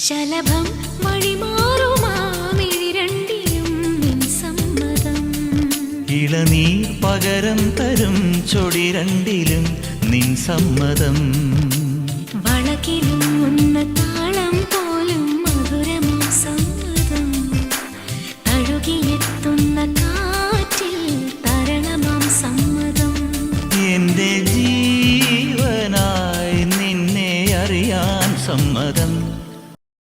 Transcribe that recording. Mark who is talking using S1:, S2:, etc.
S1: ശലഭം വഴിമാറുമാമിഴിരണ്ടിലും നിൻ സമ്മതം.
S2: ഇളനീർ പകരം തരും ചൊടി രണ്ടിലും നിൻ സമ്മതം.